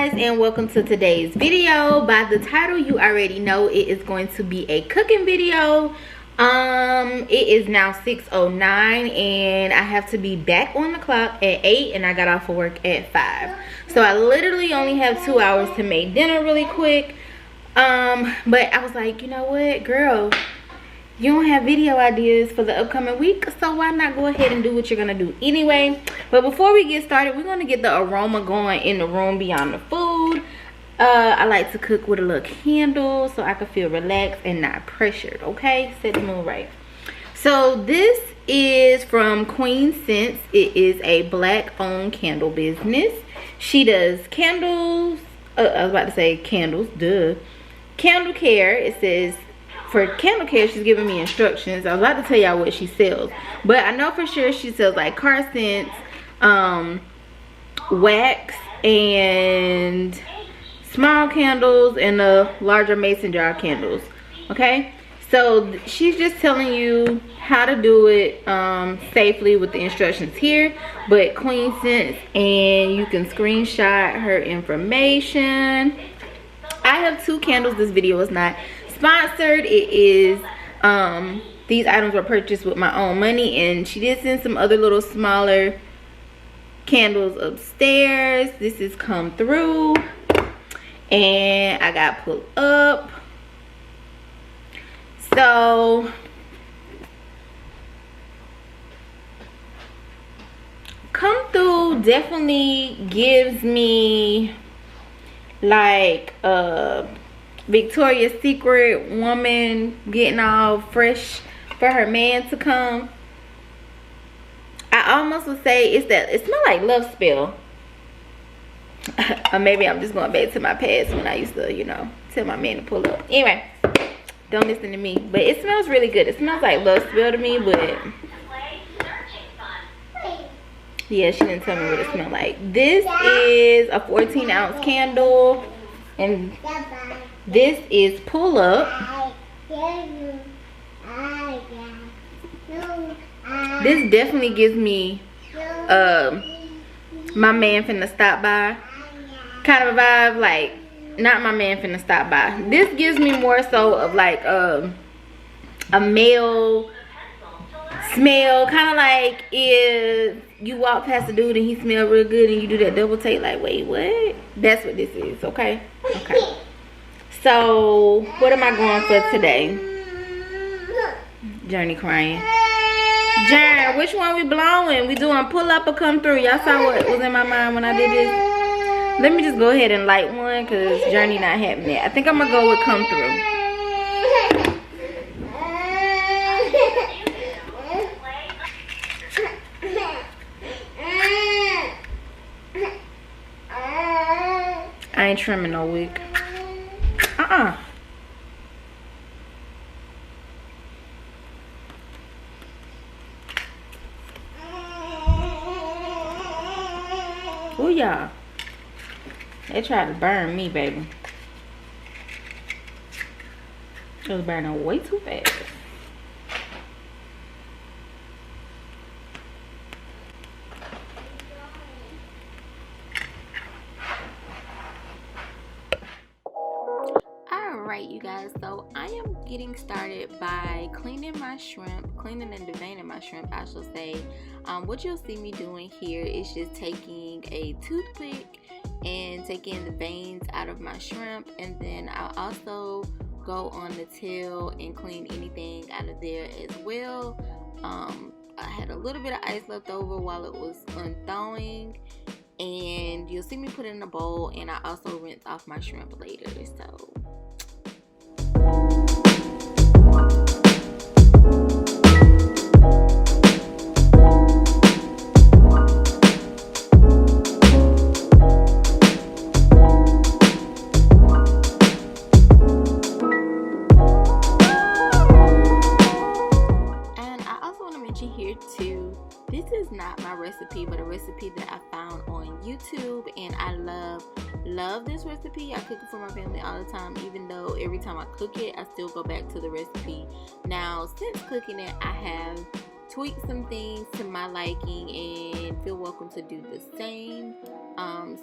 guys, and welcome to today's video. By the title you already know it is going to be a cooking video. It is now 6:09 and I have to be back on the clock at 8 and I got off of work at 5. So I literally only have 2 hours to make dinner really quick. But I was like, you know what, girl, you don't have video ideas for the upcoming week, so why not go ahead and do what you're gonna do anyway. But before we get started, we're gonna get the aroma going in the room beyond the food. I like to cook with a little candle so I can feel relaxed and not pressured. Okay, set the mood right. So this is from Queen Scents. It is a black owned candle business. She does candles, I was about to say candles, duh, candle care. It says for candle care, she's giving me instructions. I was about to tell y'all what she sells, but I know for sure she sells like car scents, wax, and small candles, and larger mason jar candles. Okay, so she's just telling you how to do it safely with the instructions here. But Queen Scents, and you can screenshot her information. I have 2 candles. This video is not sponsored. It is these items were purchased with my own money, and she did send some other little smaller candles upstairs. This has come through and I got pulled up. So come through definitely gives me like Victoria's Secret woman getting all fresh for her man to come. I almost would say it's that it smells like love spell. Or maybe I'm just going back to my past when I used to, you know, tell my man to pull up. Anyway, don't listen to me. But it smells really good. It smells like love spell to me, but yeah, she didn't tell me what it smelled like. This is a 14-ounce candle, and this is pull up. This definitely gives me my man finna stop by kind of a vibe. Like, not my man finna stop by. This gives me more so of like a male smell, kind of like if you walk past a dude and he smells real good and you do that double take, like, wait, what? That's what this is. Okay, okay. So what am I going for today? Journey crying. Jern, which one we blowing? We doing pull up or come through? Y'all saw what was in my mind when I did this. Let me just go ahead and light one because Journey not having it. I think I'm gonna go with come through. I ain't trimming no wig. Oh y'all, they tried to burn me, baby. It was burning way too fast. Alright, you guys, so I am getting started by cleaning my shrimp, cleaning and deveining my shrimp, I should say. What you'll see me doing here is just taking a toothpick and taking the veins out of my shrimp, and then I'll also go on the tail and clean anything out of there as well. I had a little bit of ice left over while it was unthawing, and you'll see me put it in a bowl, and I also rinse off my shrimp later. So here too, this is not my recipe, but a recipe that I found on YouTube, and I love this recipe. I cook it for my family all the time, even though every time I cook it I still go back to the recipe. Now, since cooking it, I have tweaked some things to my liking and feel welcome to do the same.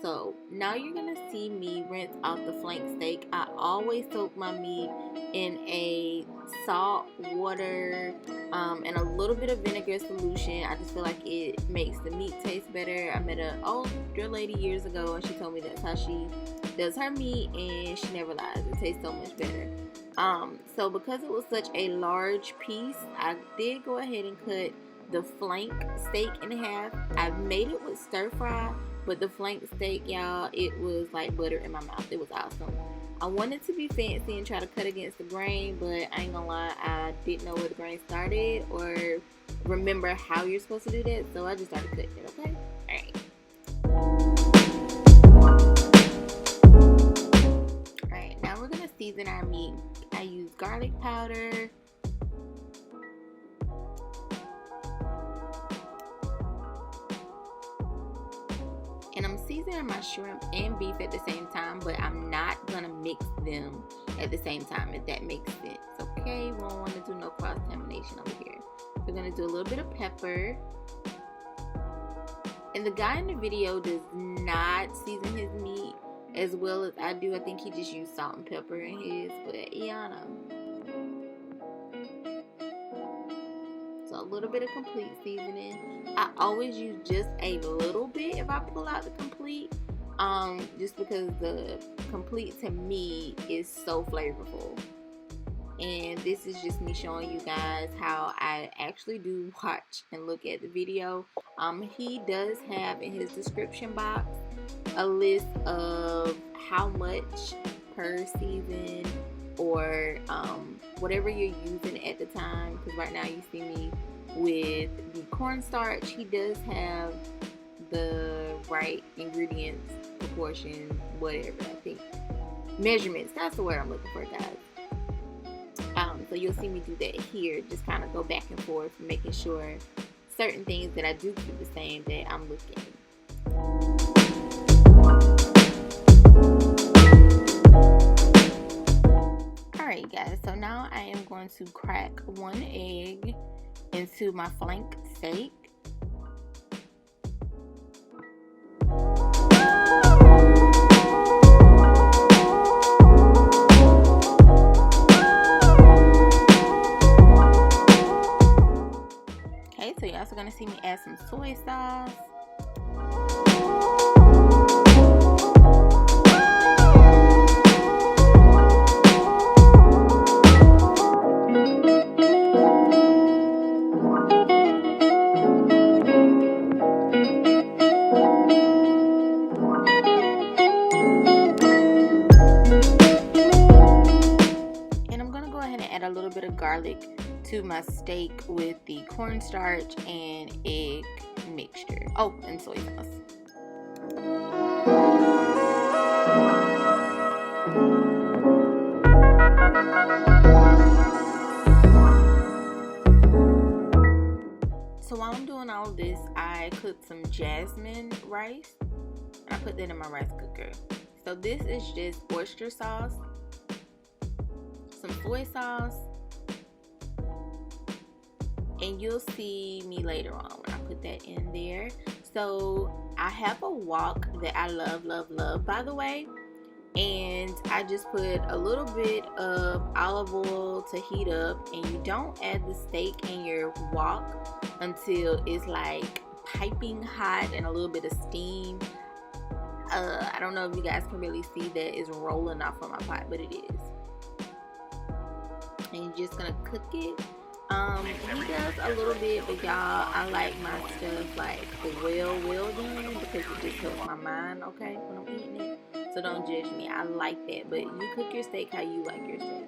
So now you're gonna see me rinse off the flank steak. I always soak my meat in a salt, water, and a little bit of vinegar solution. I just feel like it makes the meat taste better. I met an older lady years ago, and she told me that's how she does her meat, and she never lies. It tastes so much better. So because it was such a large piece, I did go ahead and cut the flank steak in half. I made it with stir fry, but the flank steak, y'all, it was like butter in my mouth. It was awesome. I wanted to be fancy and try to cut against the grain, but I ain't gonna lie, I didn't know where the grain started or remember how you're supposed to do that, so I just started cutting it, okay? Alright, now we're gonna season our meat. I use garlic powder, and I'm seasoning my shrimp and beef at the same time, but I'm not gonna mix them at the same time, if that makes sense. Okay, we don't want to do no cross-contamination over here. We're gonna do a little bit of pepper. And the guy in the video does not season his meat as well as I do. I think he just used salt and pepper in his, but yeah, I know. So a little bit of complete seasoning. I always use just a little bit if I pull out the complete, just because the complete to me is so flavorful. And this is just me showing you guys how I actually do watch and look at the video. He does have in his description box a list of how much per season or whatever you're using at the time, because right now you see me with the cornstarch. He does have the right ingredients, proportion, whatever, I think measurements, that's the word I'm looking for, guys. So you'll see me do that here, just kind of go back and forth, making sure certain things that I do keep the same that I'm looking. Alright guys, so now I am going to crack 1 egg into my flank steak. Okay, so you're also going to see me add some soy sauce. A little bit of garlic to my steak with the cornstarch and egg mixture. Oh, and soy sauce. So while I'm doing all of this, I cooked some jasmine rice and I put that in my rice cooker. So this is just oyster sauce, some soy sauce, and you'll see me later on when I put that in there. So I have a wok that I love, by the way, and I just put a little bit of olive oil to heat up, and you don't add the steak in your wok until it's like piping hot and a little bit of steam. I don't know if you guys can really see that it's rolling off of my pot, but it is. And you're just gonna cook it. He does a little bit, but y'all, I like my stuff like well done because it just helps my mind, okay, when I'm eating it. So don't judge me, I like that, but you cook your steak how you like your steak.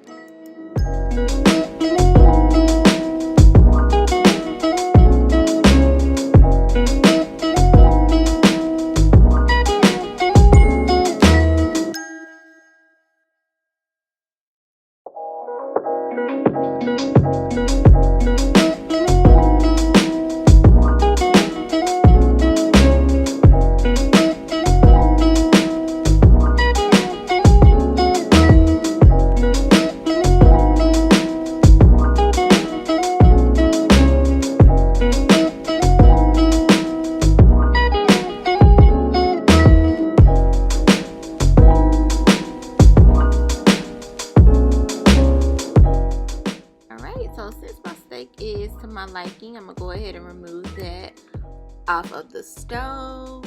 off of the stove.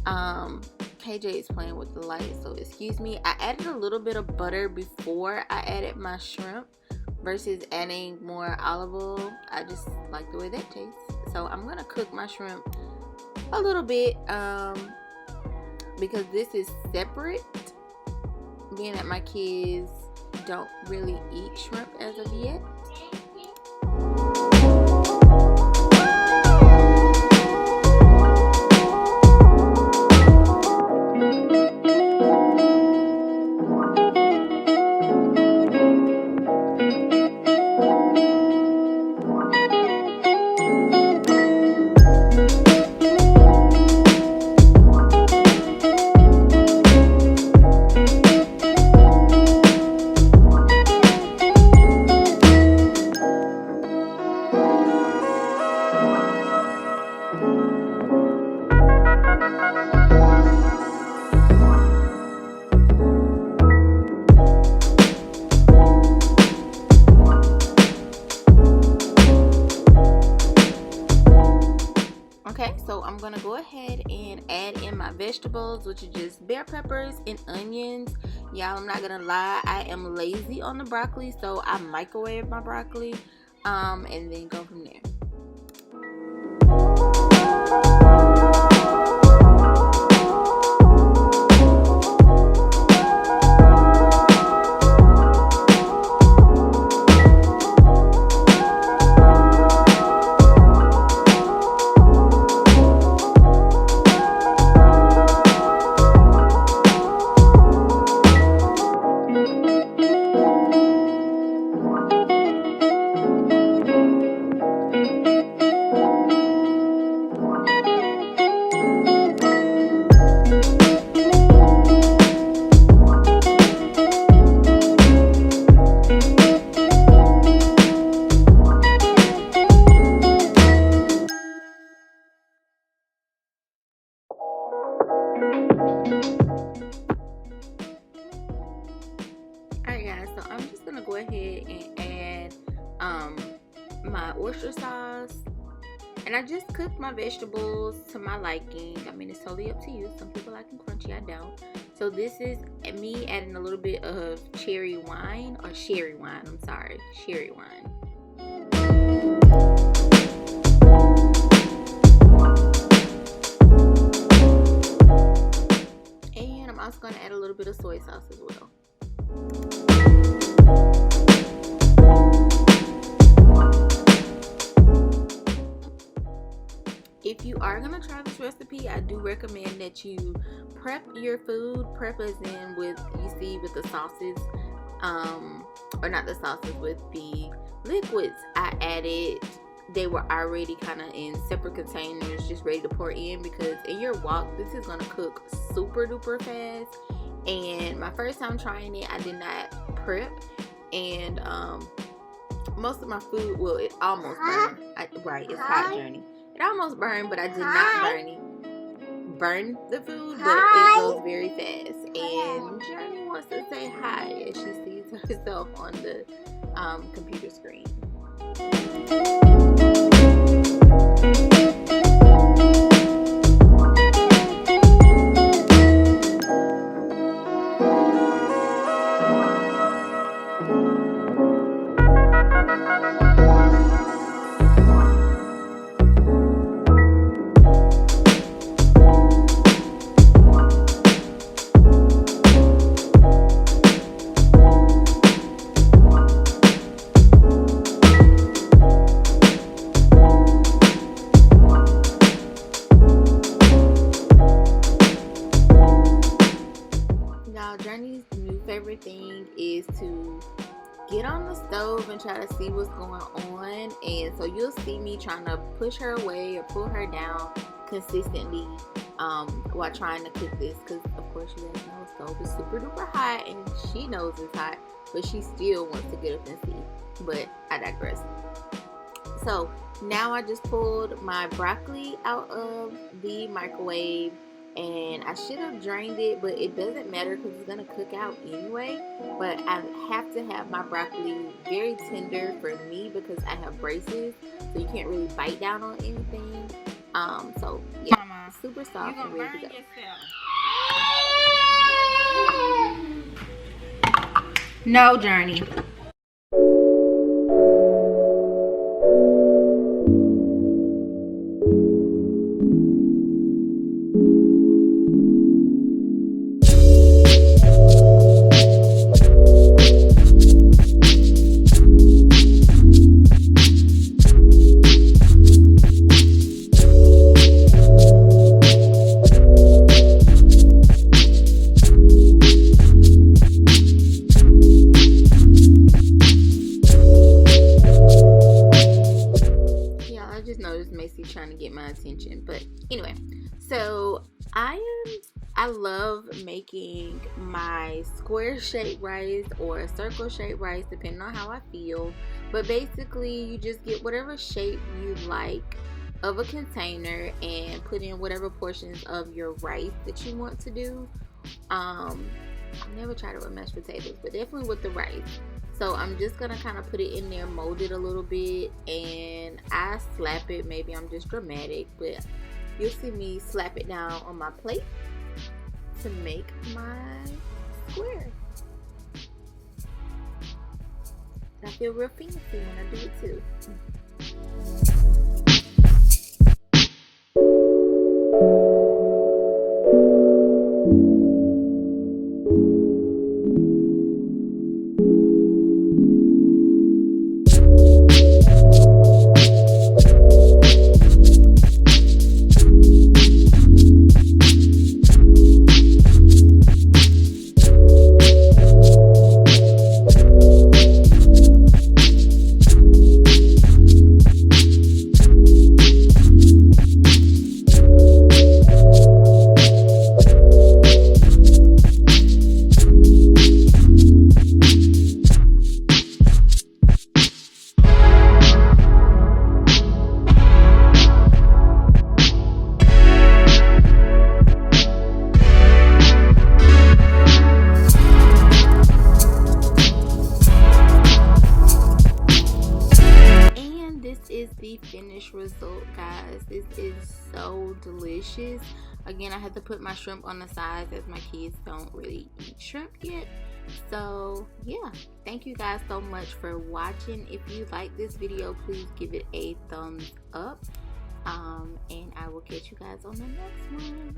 KJ is playing with the light, so excuse me. I added a little bit of butter before I added my shrimp versus adding more olive oil. I just like the way that tastes. So I'm gonna cook my shrimp a little bit because this is separate, being that my kids don't really eat shrimp as of yet. Okay, so I'm gonna go ahead and add in my vegetables, which are just bell peppers and onions. Y'all, I'm not gonna lie, I am lazy on the broccoli, so I microwave my broccoli and then go from there. Alright guys, so I'm just gonna go ahead and add my oyster sauce, and I just cooked my vegetables to my liking. I mean, it's totally up to you. Some people like them crunchy, I don't. So this is me adding a little bit of cherry wine, or sherry wine, I'm sorry, sherry wine. And I'm also going to add a little bit of soy sauce as well. If you are going to try this recipe, I do recommend that you prep your food. Prep as in with the sauces, or not the sauces, with the liquids I added. They were already kind of in separate containers, just ready to pour in, because in your wok, this is going to cook super duper fast. And my first time trying it, I did not prep, and most of my food, well, it almost burned. Right, it's hot, Journey. It almost burned, but I did not burn the food, but it goes very fast. And Journey wants to say hi as she sees herself on the computer screen. Journey's new favorite thing is to get on the stove and try to see what's going on, and so you'll see me trying to push her away or pull her down consistently while trying to cook this, because of course you guys know the stove is super duper hot and she knows it's hot, but she still wants to get up and see. But I digress. So now I just pulled my broccoli out of the microwave, and I should have drained it, but it doesn't matter because it's going to cook out anyway. But I have to have my broccoli very tender for me because I have braces, so you can't really bite down on anything. So yeah, Mama, super soft and ready to go. No, Journey. Trying to get my attention, but anyway, so I love making my square shaped rice or circle shaped rice depending on how I feel. But basically you just get whatever shape you like of a container and put in whatever portions of your rice that you want to do. I've never tried it with mashed potatoes, but definitely with the rice. So I'm just gonna kind of put it in there, mold it a little bit, and I slap it. Maybe I'm just dramatic, but you'll see me slap it down on my plate to make my square. I feel real fancy when I do it too. The finished result, guys. This is so delicious. Again, I had to put my shrimp on the sides as my kids don't really eat shrimp yet. So yeah, thank you guys so much for watching. If you like this video, please give it a thumbs up, and I will catch you guys on the next one.